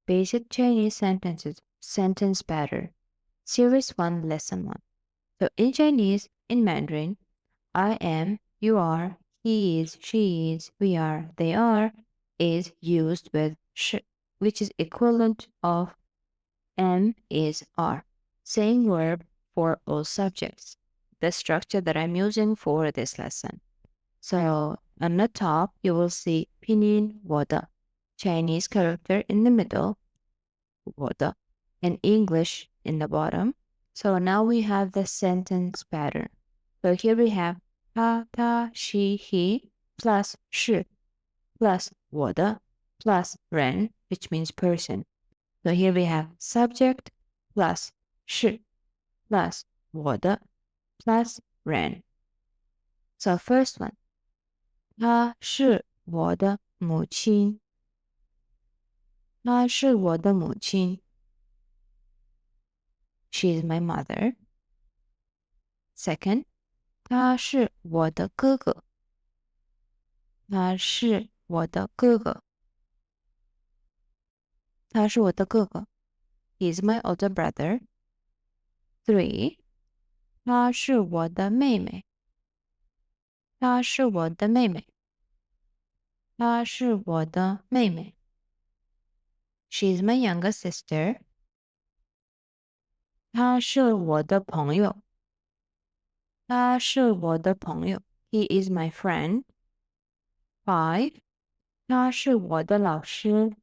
Basic Chinese Sentences, Sentence Pattern, Series 1, Lesson 1. So in Chinese, in Mandarin, I am, you are, he is, she is, we are, they are, is used with sh, which is equivalent of am, is, are. Same verb for all subjects. The structure that I'm using for this lesson. So on the top, you will see pinyin 我的, Chinese character in the middle, 我的, and English in the bottom. So now we have the sentence pattern. So here we have 他, she, he, plus 是, plus 我的, plus 人, which means person. So here we have subject plus 是 plus 我的 plus 人. So first one, 她是我的母亲。她是我的母亲。She is my mother. Second, 他是我的哥哥。他是我的哥哥。他是我的哥哥。He is my older brother. 3. 她是我的妹妹。她是我的妹妹。她是我的妹妹。She is my younger sister. 他是我的朋友。他是我的朋友。He is my friend. 5. 他是我的老师。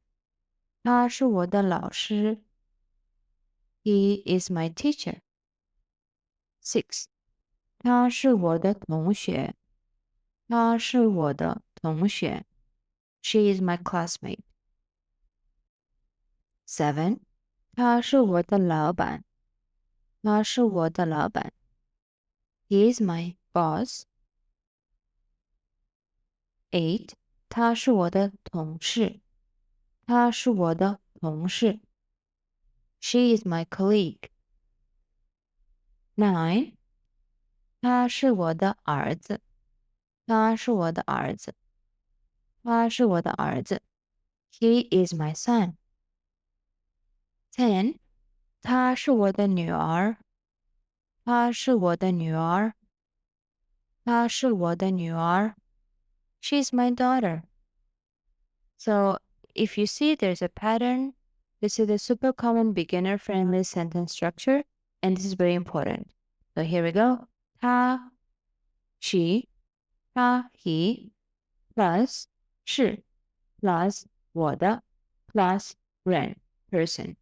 他是我的老师。He is my teacher. 6. 他是我的同学。他是我的同学。She is my classmate. 7. 他是我的老板。他是我的老板。He is my boss. 8. 他是我的同事。他是我的同事。She is my colleague. 9. 他是我的儿子。他是我的儿子。他是我的儿子。He is my son. 10. 她是我的女儿。她是我的女儿。她是我的女儿。She's my daughter. So, if you see there's a pattern, this is a super common beginner-friendly sentence structure, and this is very important. So here we go. 他, she, 他, he, plus 是 plus 我的 plus 人 person.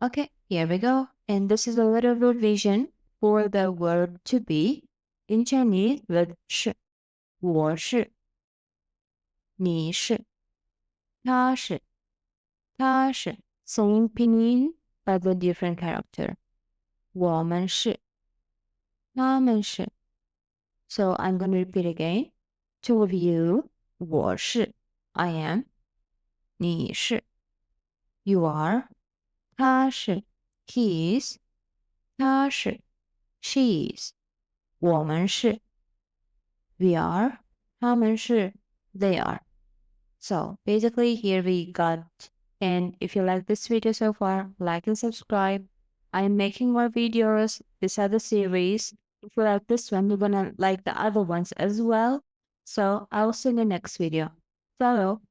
Okay, here we go. And this is a little revision for the verb to be in Chinese with 是我是你是他是他是 same pinyin but with different character. 我们是他们是 So I'm going to repeat again. Two of you 我是 I am 你是 You are 他是 He is 他是 She is 我们是 We are 他们是 They are. So basically here we got, and if you like this video so far, like and subscribe. I'm making more videos. These are the series. If you like this one, you're gonna like the other ones as well. So I'll see you in the next video. Follow.